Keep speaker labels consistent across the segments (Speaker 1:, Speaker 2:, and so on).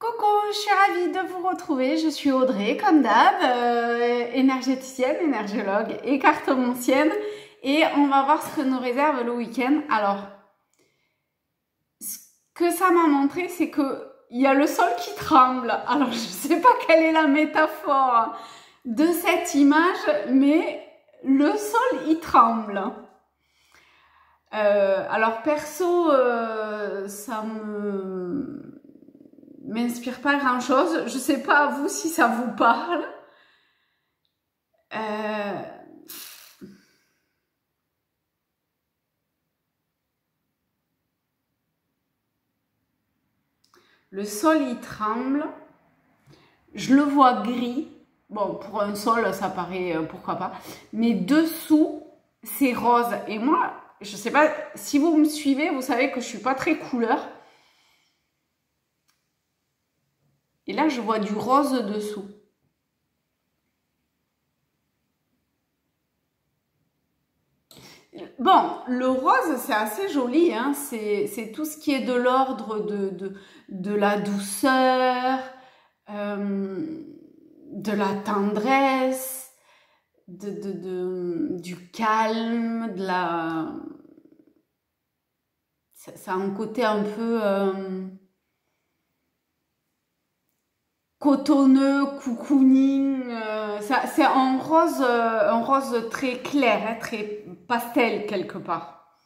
Speaker 1: Coucou, je suis ravie de vous retrouver. Je suis Audrey, comme d'hab, énergéticienne, énergéologue et cartomancienne. Et on va voir ce que nous réserve le week-end. Alors, ce que ça m'a montré, c'est que il y a le sol qui tremble. Alors, je ne sais pas quelle est la métaphore de cette image, mais le sol, il tremble. Alors, perso, ça m'inspire pas grand chose. Je sais pas à vous si ça vous parle. Le sol il tremble. Je le vois gris. Bon, pour un sol ça paraît pourquoi pas. Mais dessous c'est rose. Et moi, je sais pas si vous me suivez, vous savez que je suis pas très couleur. Et là, je vois du rose dessous. Bon, le rose, c'est assez joli. Hein. C'est tout ce qui est de l'ordre de la douceur, de la tendresse, du calme, de la... Ça a un côté un peu... cotonneux, cocooning, c'est un rose très clair, hein, très pastel quelque part.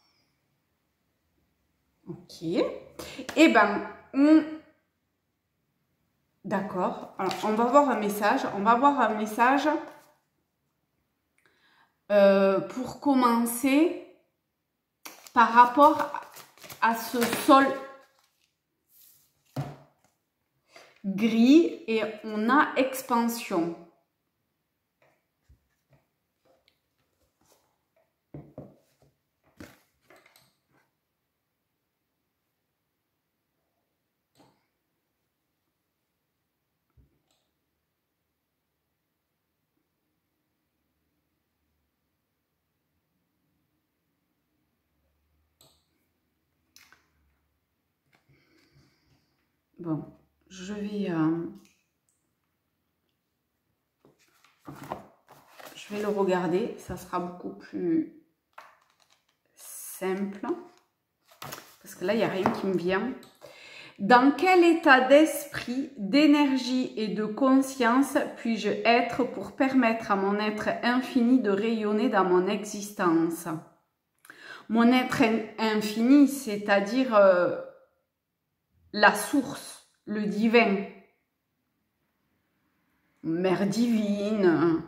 Speaker 1: Ok. Et ben, d'accord. Alors, on va voir un message. On va voir un message pour commencer par rapport à ce sol gris et on a expansion. Bon, je vais le regarder, ça sera beaucoup plus simple, parce que là, il n'y a rien qui me vient. Dans quel état d'esprit, d'énergie et de conscience puis-je être pour permettre à mon être infini de rayonner dans mon existence? Mon être infini, c'est-à-dire la source, le divin, mère divine.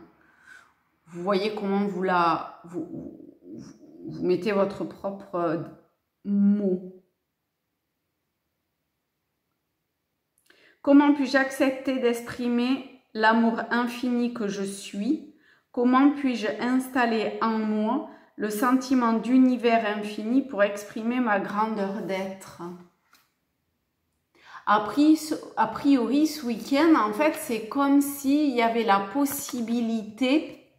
Speaker 1: Vous voyez comment vous mettez votre propre mot. Comment puis-je accepter d'exprimer l'amour infini que je suis? Comment puis-je installer en moi le sentiment d'univers infini pour exprimer ma grandeur d'être? A priori, ce week-end, en fait, c'est comme s'il y avait la possibilité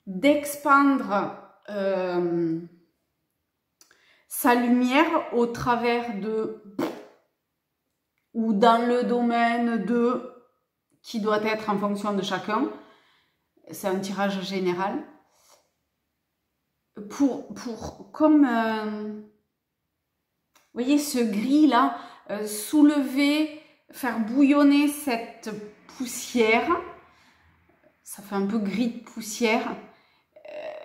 Speaker 1: d'expandre sa lumière au travers de ou dans le domaine de qui doit être en fonction de chacun. C'est un tirage général. Comme vous voyez ce gris là, soulever, faire bouillonner cette poussière, ça fait un peu gris de poussière,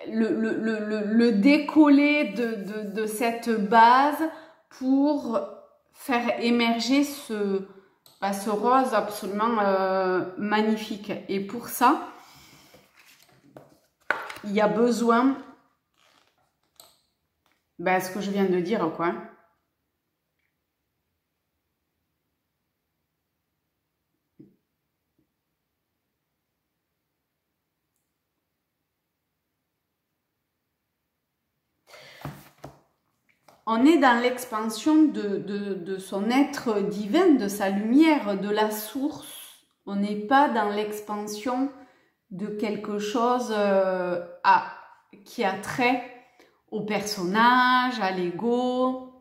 Speaker 1: le décoller de cette base pour faire émerger ce rose absolument magnifique. Et pour ça, il y a besoin, ce que je viens de dire, quoi. On est dans l'expansion de son être divin, de sa lumière, de la source. On n'est pas dans l'expansion de quelque chose qui a trait au personnage, à l'ego.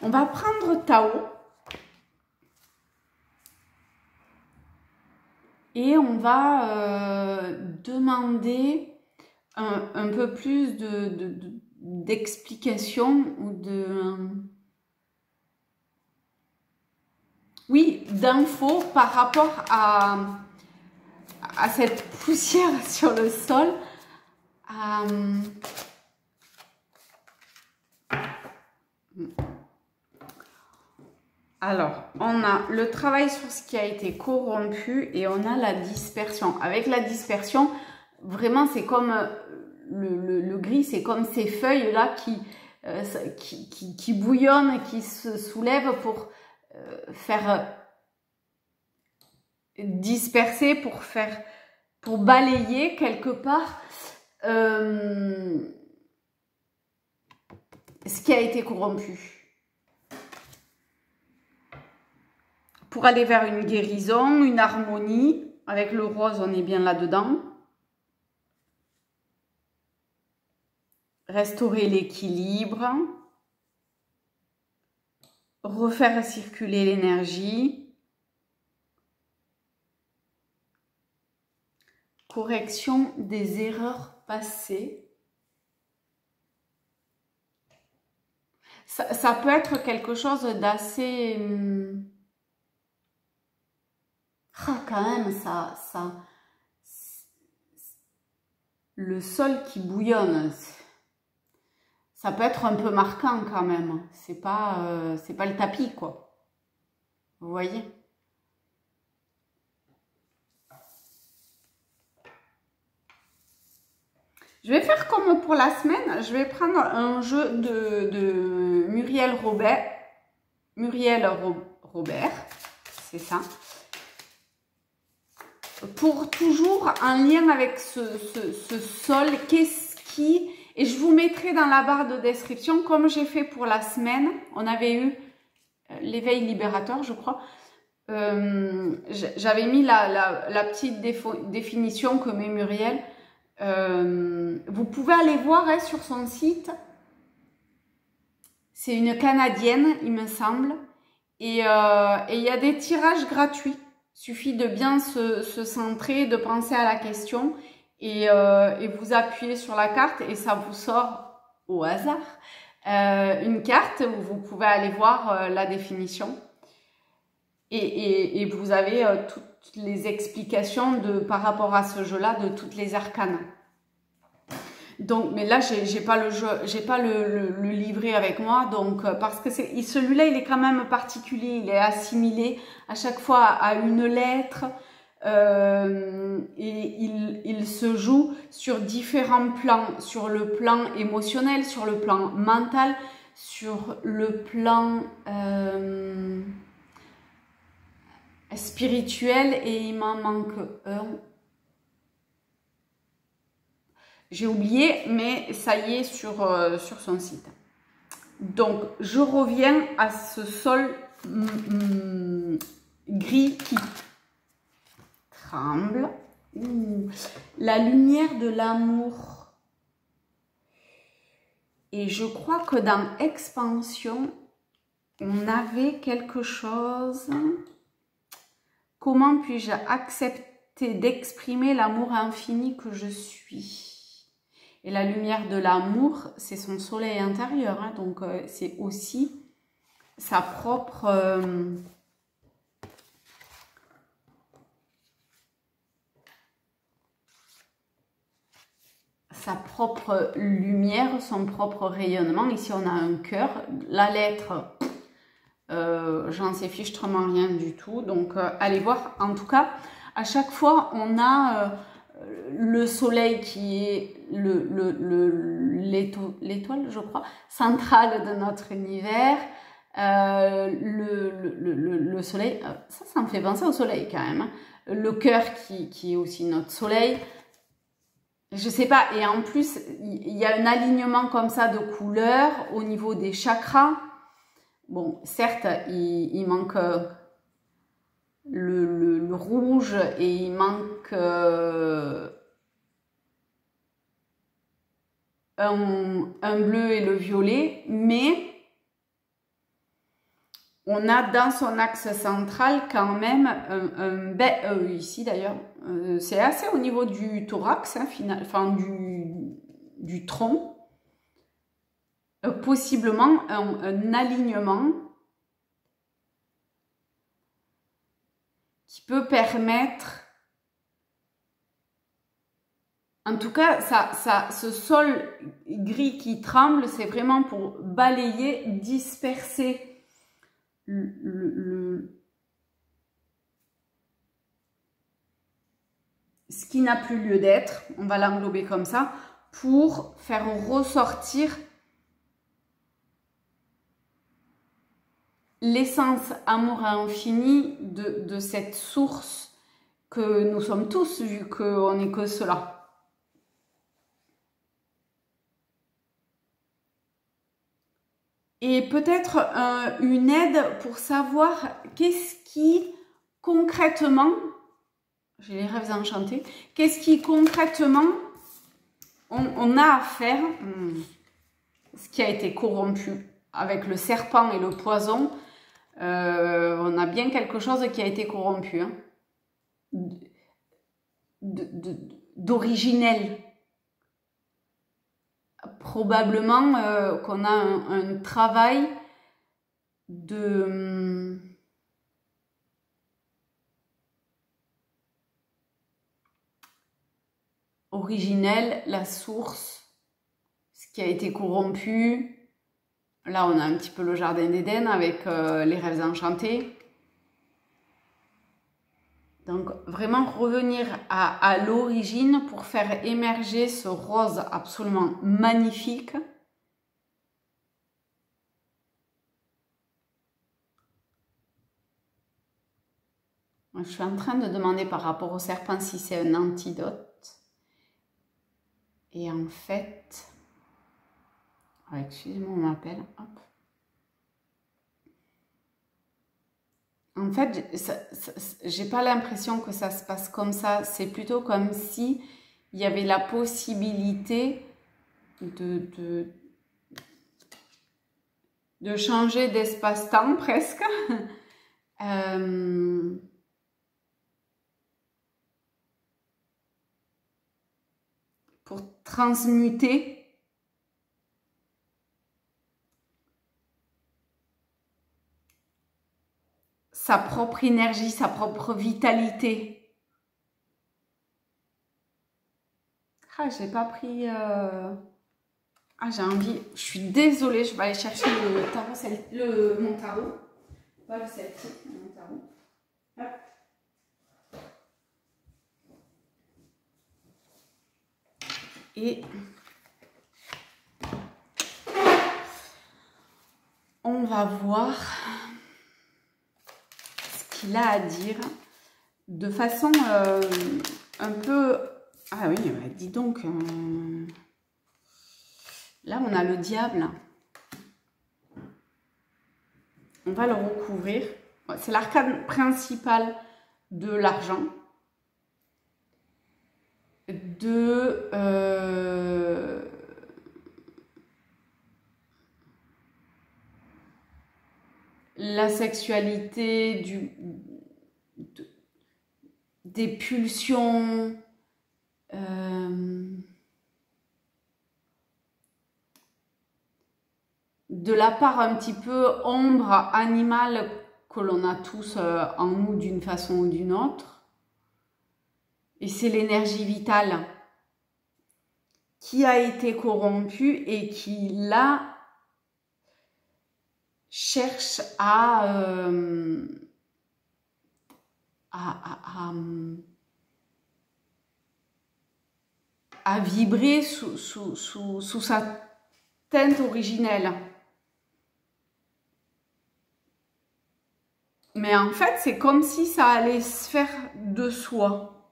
Speaker 1: On va prendre Tao et on va demander un peu plus d'explications ou d'infos par rapport à cette poussière sur le sol. Alors, on a le travail sur ce qui a été corrompu et on a la dispersion. Avec la dispersion, vraiment, c'est comme le gris, c'est comme ces feuilles-là qui bouillonnent, qui se soulèvent pour faire disperser, pour balayer quelque part ce qui a été corrompu. Pour aller vers une guérison, une harmonie. Avec le rose, on est bien là-dedans. Restaurer l'équilibre. Refaire circuler l'énergie. Correction des erreurs passées. Ça peut être quelque chose d'assez... quand même, le sol qui bouillonne, ça peut être un peu marquant quand même. C'est pas le tapis, quoi. Vous voyez? Je vais faire comme pour la semaine. Je vais prendre un jeu de Muriel Robert. C'est ça. Pour toujours un lien avec ce sol, qu'est-ce qui... Et je vous mettrai dans la barre de description, comme j'ai fait pour la semaine. On avait eu l'éveil libérateur, je crois. J'avais mis la petite définition que met Muriel. Vous pouvez aller voir sur son site. C'est une Canadienne, il me semble. Et il y a des tirages gratuits. Suffit de bien se centrer, de penser à la question et vous appuyez sur la carte et ça vous sort au hasard une carte où vous pouvez aller voir la définition et vous avez toutes les explications par rapport à ce jeu-là de toutes les arcanes. Donc, mais là, j'ai pas le jeu, j'ai pas le livret avec moi, donc parce que celui-là, il est quand même particulier, il est assimilé à chaque fois à une lettre et il se joue sur différents plans, sur le plan émotionnel, sur le plan mental, sur le plan spirituel et il m'en manque un. J'ai oublié, mais ça y est sur son site. Donc, je reviens à ce sol gris qui tremble. Ouh, la lumière de l'amour. Et je crois que dans Expansion, on avait quelque chose. Comment puis-je accepter d'exprimer l'amour infini que je suis ? Et la lumière de l'amour, c'est son soleil intérieur. Hein, donc, c'est aussi sa propre... lumière, son propre rayonnement. Ici, on a un cœur. La lettre, j'en sais fichtrement rien du tout. Donc, allez voir. En tout cas, à chaque fois, on a... le soleil qui est l'étoile, je crois, centrale de notre univers. le soleil, ça me fait penser au soleil quand même. Hein. Le cœur qui est aussi notre soleil. Je sais pas, et en plus, il y a un alignement comme ça de couleurs au niveau des chakras. Bon, certes, il manque le rouge et il manque un bleu et le violet, mais on a dans son axe central quand même ici d'ailleurs, c'est assez au niveau du thorax, hein, enfin du tronc, possiblement un alignement qui peut permettre, en tout cas, ce sol gris qui tremble, c'est vraiment pour balayer, disperser ce qui n'a plus lieu d'être, on va l'englober comme ça, pour faire ressortir l'essence amour infini de cette source que nous sommes tous, vu qu'on n'est que cela. Et peut-être une aide pour savoir qu'est-ce qui concrètement, j'ai les rêves enchantés, qu'est-ce qui concrètement on a à faire, ce qui a été corrompu avec le serpent et le poison, on a bien quelque chose qui a été corrompu, hein, d'originel. Probablement qu'on a un travail originel, la source, ce qui a été corrompu. Là, on a un petit peu le jardin d'Éden avec les rêves enchantés. Donc, vraiment revenir à l'origine pour faire émerger ce rose absolument magnifique. Je suis en train de demander par rapport au serpent si c'est un antidote. Et en fait, excusez-moi, on m'appelle. Hop. En fait, j'ai pas l'impression que ça se passe comme ça. C'est plutôt comme si il y avait la possibilité de changer d'espace-temps presque. Pour transmuter sa propre énergie, sa propre vitalité. Ah, j'ai pas pris... Ah, j'ai envie... Je suis désolée, je vais aller chercher le tarot, mon tarot. Pas le celtique, mon tarot. Hop. Et... on va voir ce qu'il a à dire de façon un peu... Ah oui, dis donc... Là, on a le diable. On va le recouvrir. C'est l'arcane principal de l'argent. De... la sexualité, des pulsions, de la part un petit peu ombre animale que l'on a tous en nous d'une façon ou d'une autre. Et c'est l'énergie vitale qui a été corrompue et qui là cherche à vibrer sous sa teinte originelle. Mais en fait, c'est comme si ça allait se faire de soi.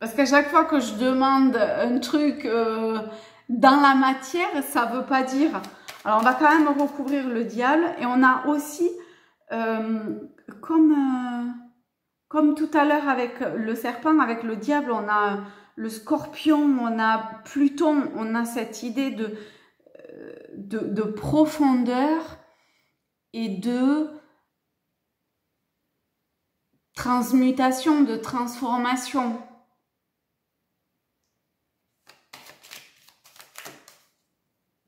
Speaker 1: Parce qu'à chaque fois que je demande un truc dans la matière, ça veut pas dire. Alors, on va quand même recouvrir le diable. Et on a aussi, comme tout à l'heure avec le serpent, avec le diable, on a le scorpion, on a Pluton, on a cette idée de profondeur et de transmutation, de transformation.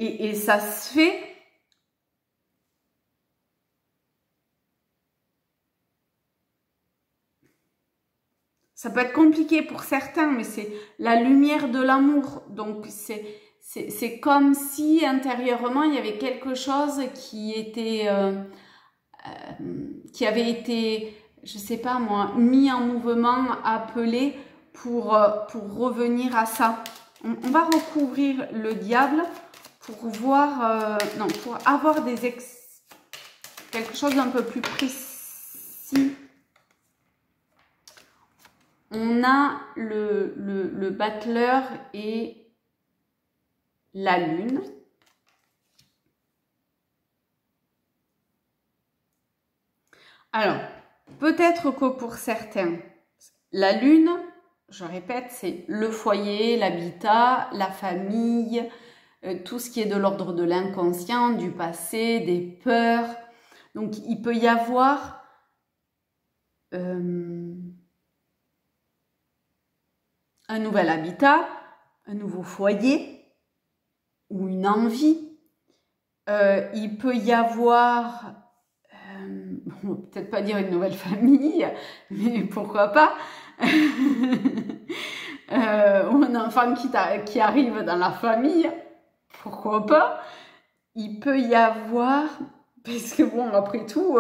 Speaker 1: Et ça se fait ça peut être compliqué pour certains, mais c'est la lumière de l'amour. Donc, c'est comme si intérieurement, il y avait quelque chose qui avait été, je sais pas moi, mis en mouvement, appelé pour revenir à ça. On va recouvrir le diable pour voir, non, pour avoir quelque chose d'un peu plus précis. On a le battleur et la lune. Alors, peut-être que pour certains, la lune, je répète, c'est le foyer, l'habitat, la famille, tout ce qui est de l'ordre de l'inconscient, du passé, des peurs. Donc, il peut y avoir un nouvel habitat, un nouveau foyer ou une envie. Il peut y avoir, bon, peut-être pas dire une nouvelle famille, mais pourquoi pas, ou un enfant qui arrive dans la famille, pourquoi pas. Il peut y avoir, parce que bon, après tout,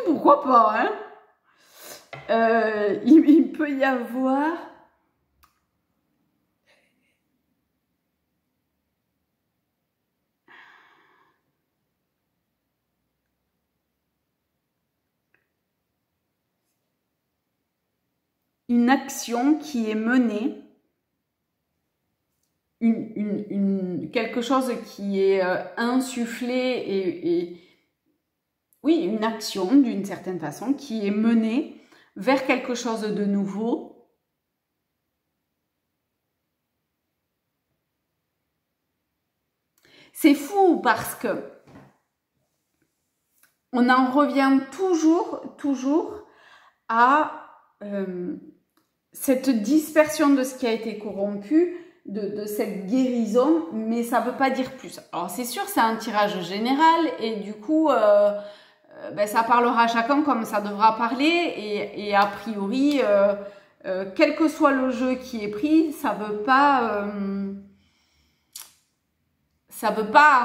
Speaker 1: pourquoi pas, hein. Il peut y avoir une action qui est menée, quelque chose qui est insufflé et oui, une action d'une certaine façon qui est menée vers quelque chose de nouveau. C'est fou parce que on en revient toujours à cette dispersion de ce qui a été corrompu, de cette guérison, mais ça ne veut pas dire plus. Alors c'est sûr, c'est un tirage général et du coup, ça parlera à chacun comme ça devra parler et a priori, quel que soit le jeu qui est pris, ça veut pas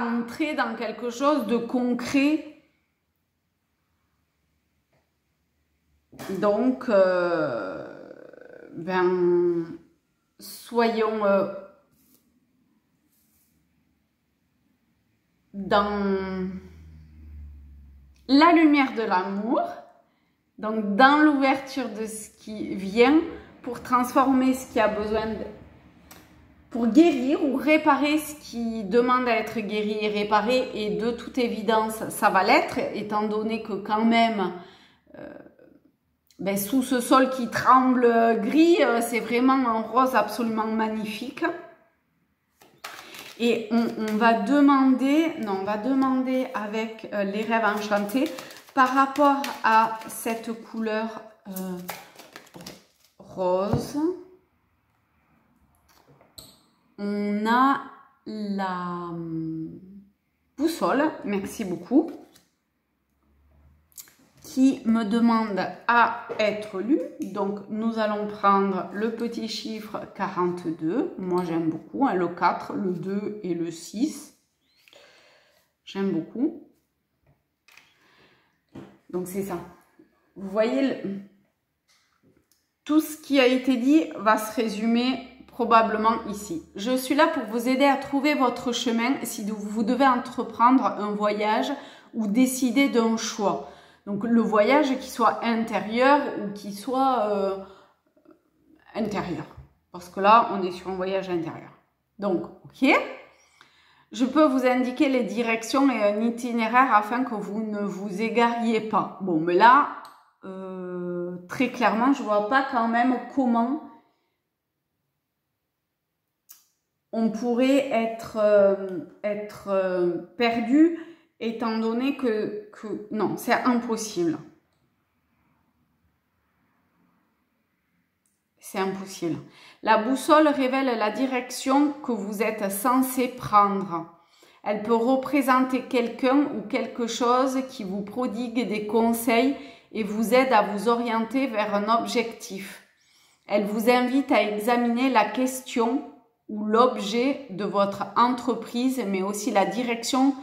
Speaker 1: entrer dans quelque chose de concret. Donc, soyons dans la lumière de l'amour, donc dans l'ouverture de ce qui vient pour transformer ce qui a besoin pour guérir ou réparer ce qui demande à être guéri et réparé, et de toute évidence ça va l'être, étant donné que quand même sous ce sol qui tremble gris, c'est vraiment un rose absolument magnifique. Et on va demander avec les rêves enchantés par rapport à cette couleur rose. On a la boussole, merci beaucoup, qui me demande à être lu. Donc, nous allons prendre le petit chiffre 42. Moi, j'aime beaucoup, hein, le 4, le 2 et le 6. J'aime beaucoup. Donc, c'est ça. Vous voyez, tout ce qui a été dit va se résumer probablement ici. Je suis là pour vous aider à trouver votre chemin si vous devez entreprendre un voyage ou décider d'un choix. Donc le voyage qui soit intérieur ou qui soit intérieur. Parce que là, on est sur un voyage intérieur. Donc, ok. Je peux vous indiquer les directions et un itinéraire afin que vous ne vous égariez pas. Bon, mais là, très clairement, je vois pas quand même comment on pourrait être perdu, étant donné que non, c'est impossible. C'est impossible. La boussole révèle la direction que vous êtes censé prendre. Elle peut représenter quelqu'un ou quelque chose qui vous prodigue des conseils et vous aide à vous orienter vers un objectif. Elle vous invite à examiner la question ou l'objet de votre entreprise, mais aussi la direction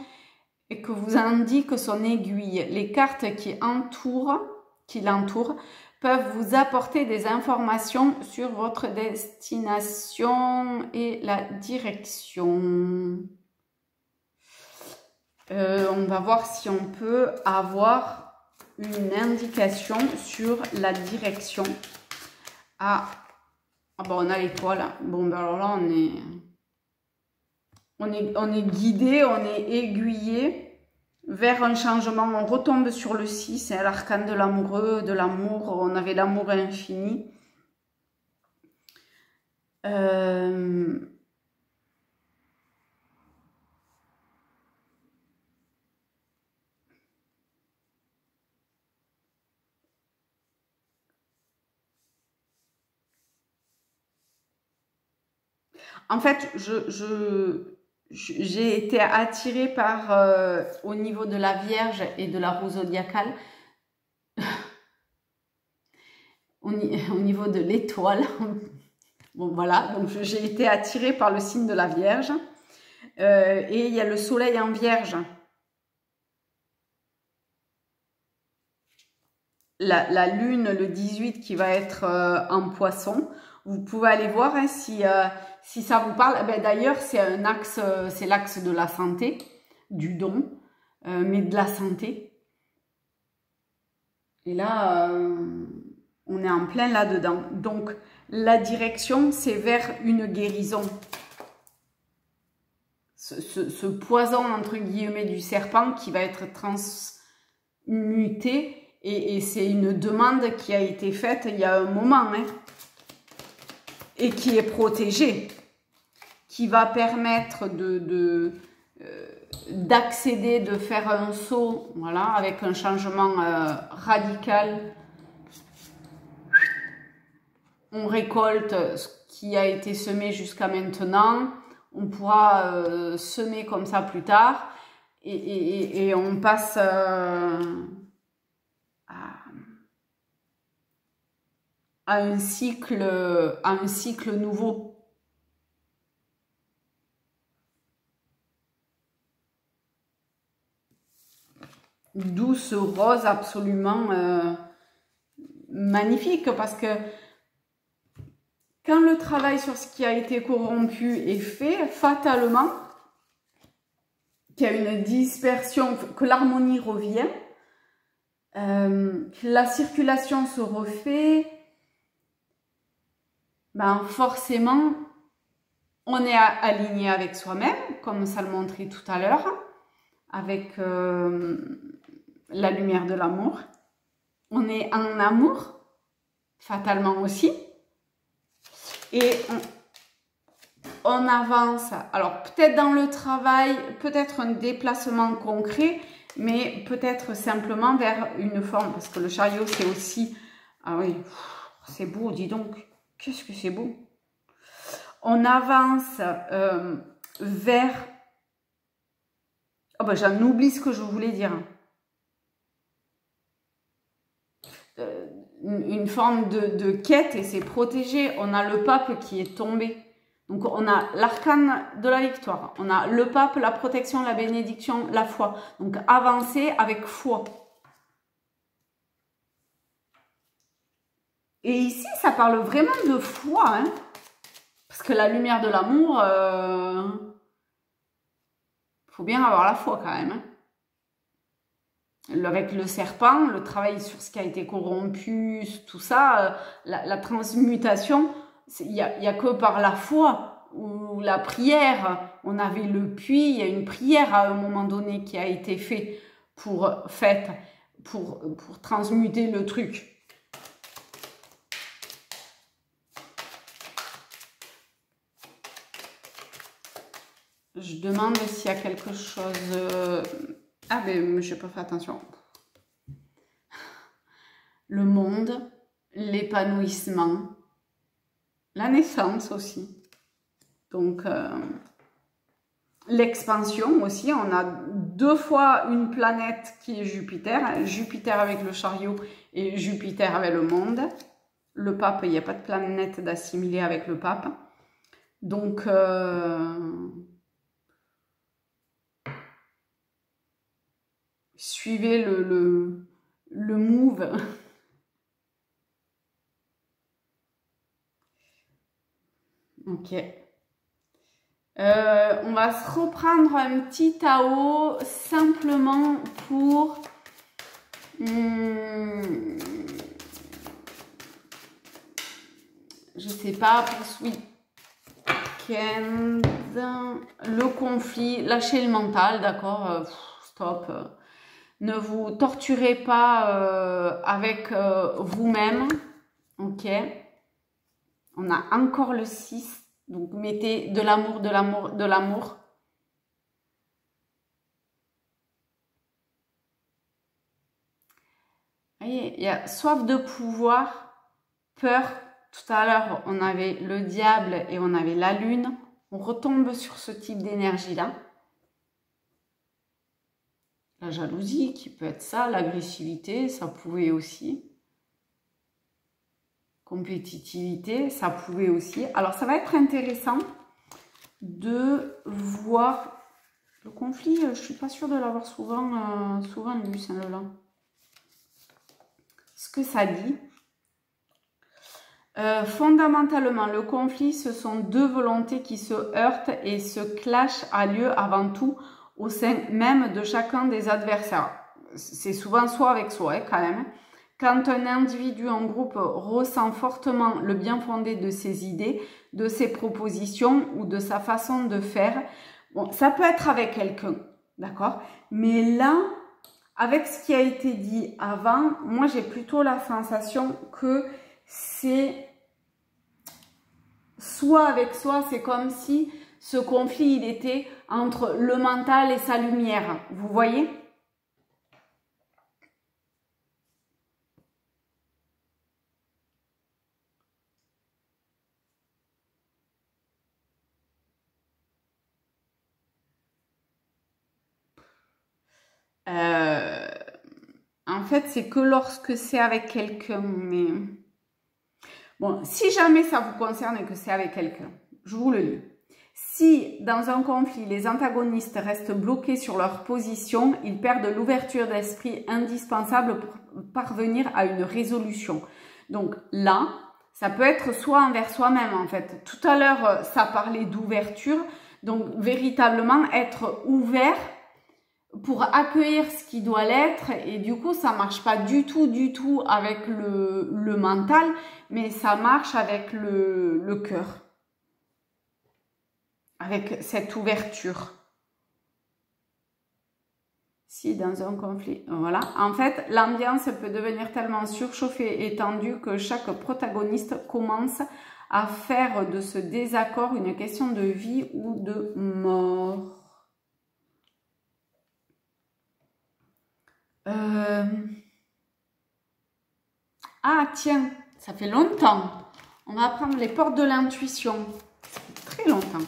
Speaker 1: que vous indique son aiguille. Les cartes qui l'entourent peuvent vous apporter des informations sur votre destination et la direction. On va voir si on peut avoir une indication sur la direction. Ah bon, on a l'étoile. Bon, ben alors là, on est guidé, on est aiguillé vers un changement. On retombe sur le 6, c'est l'arcane de l'amoureux, de l'amour. On avait l'amour infini. En fait, j'ai été attirée par, au niveau de la Vierge et de la roue zodiacale, au niveau de l'étoile. Bon, voilà, donc j'ai été attirée par le signe de la Vierge. Et il y a le soleil en Vierge. La lune, le 18, qui va être en Poisson. Vous pouvez aller voir hein, si ça vous parle. Ben, d'ailleurs, c'est un axe, c'est l'axe de la santé, du don, mais de la santé. Et là, on est en plein là-dedans. Donc, la direction, c'est vers une guérison. Ce poison, entre guillemets, du serpent qui va être transmuté. Et c'est une demande qui a été faite il y a un moment. Hein, et qui est protégée, qui va permettre d'accéder, de faire un saut, voilà, avec un changement radical. On récolte ce qui a été semé jusqu'à maintenant, on pourra semer comme ça plus tard, et on passe à un cycle nouveau. D'où ce rose absolument magnifique, parce que quand le travail sur ce qui a été corrompu est fait, fatalement, qu'il y a une dispersion, que l'harmonie revient, que la circulation se refait, ben forcément, on est aligné avec soi-même, comme ça le montrait tout à l'heure, avec la lumière de l'amour. On est en amour, fatalement aussi. Et on avance. Alors, peut-être dans le travail, peut-être un déplacement concret, mais peut-être simplement vers une forme. Parce que le chariot, c'est aussi... Ah oui, c'est beau, dis donc. Qu'est-ce que c'est beau. On avance vers... Oh ben, j'en oublie ce que je voulais dire. Une forme de quête et c'est protégé. On a le pape qui est tombé. Donc, on a l'arcane de la victoire. On a le pape, la protection, la bénédiction, la foi. Donc, avancer avec foi. Et ici, ça parle vraiment de foi. Hein, parce que la lumière de l'amour, faut bien avoir la foi quand même. Hein. avec le serpent, le travail sur ce qui a été corrompu, tout ça, la transmutation, il y a que par la foi ou la prière. On avait le puits, il y a une prière à un moment donné qui a été faite pour transmuter le truc. Je demande s'il y a quelque chose... Ah, mais je n'ai pas fait attention. Le monde, l'épanouissement, la naissance aussi. Donc, l'expansion aussi. On a 2 fois une planète qui est Jupiter. Jupiter avec le chariot et Jupiter avec le monde. Le pape, il n'y a pas de planète d'assimilé avec le pape. Donc... suivez le move. Ok. On va se reprendre un petit Tao simplement pour... je sais pas, pour ce week-end, le conflit, lâchez le mental, d'accord, stop. Ne vous torturez pas avec vous-même. Ok. On a encore le 6. Donc, mettez de l'amour, de l'amour, de l'amour. Voyez, il y a soif de pouvoir, peur. Tout à l'heure, on avait le diable et on avait la lune. On retombe sur ce type d'énergie-là. La jalousie qui peut être ça, l'agressivité, ça pouvait aussi. Compétitivité, ça pouvait aussi. Alors, ça va être intéressant de voir le conflit. Je ne suis pas sûre de l'avoir souvent lu, celle-là. Ce que ça dit. Fondamentalement, le conflit, ce sont 2 volontés qui se heurtent et ce clash a lieu avant tout au sein même de chacun des adversaires. C'est souvent soi avec soi, hein, quand même. Quand un individu en groupe ressent fortement le bien fondé de ses idées, de ses propositions ou de sa façon de faire, bon, ça peut être avec quelqu'un, d'accord? Mais là, avec ce qui a été dit avant, moi j'ai plutôt la sensation que c'est soi avec soi, c'est comme si ce conflit, il était entre le mental et sa lumière. Vous voyez? En fait, c'est que lorsque c'est avec quelqu'un, mais... Bon, si jamais ça vous concerne et que c'est avec quelqu'un, je vous le lis. Si, dans un conflit, les antagonistes restent bloqués sur leur position, ils perdent l'ouverture d'esprit indispensable pour parvenir à une résolution. Donc là, ça peut être soit envers soi-même, en fait. Tout à l'heure, ça parlait d'ouverture. Donc, véritablement, être ouvert pour accueillir ce qui doit l'être. Et du coup, ça marche pas du tout avec le mental, mais ça marche avec le cœur. Avec cette ouverture. Si dans un conflit, voilà. En fait, l'ambiance peut devenir tellement surchauffée et tendue que chaque protagoniste commence à faire de ce désaccord une question de vie ou de mort. Ah tiens, ça fait longtemps. On va prendre les portes de l'intuition. Ça fait très longtemps.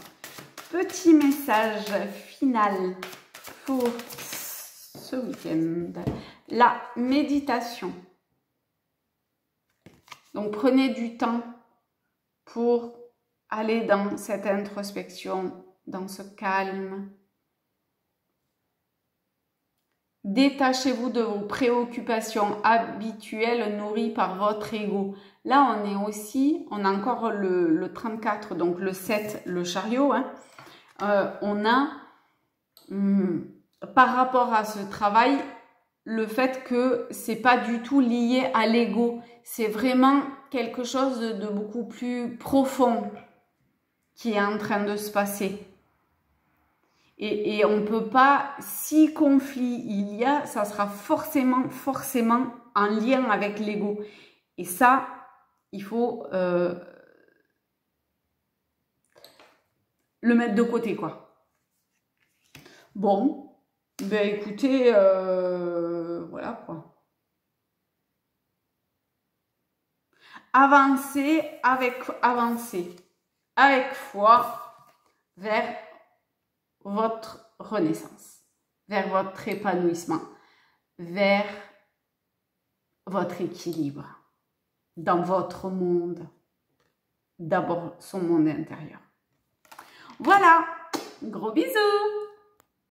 Speaker 1: Petit message final pour ce week-end. La méditation. Donc, prenez du temps pour aller dans cette introspection, dans ce calme. Détachez-vous de vos préoccupations habituelles nourries par votre ego. Là, on a encore le 34, donc le 7, le chariot. Hein. On a, par rapport à ce travail, le fait que c'est pas du tout lié à l'ego. C'est vraiment quelque chose de beaucoup plus profond qui est en train de se passer. Et on ne peut pas, si conflit il y a, ça sera forcément en lien avec l'ego. Et ça, il faut le mettre de côté, quoi. Bon, ben écoutez, voilà quoi. Avancez avec foi vers votre renaissance, vers votre épanouissement, vers votre équilibre dans votre monde, d'abord son monde intérieur. Voilà, gros bisous!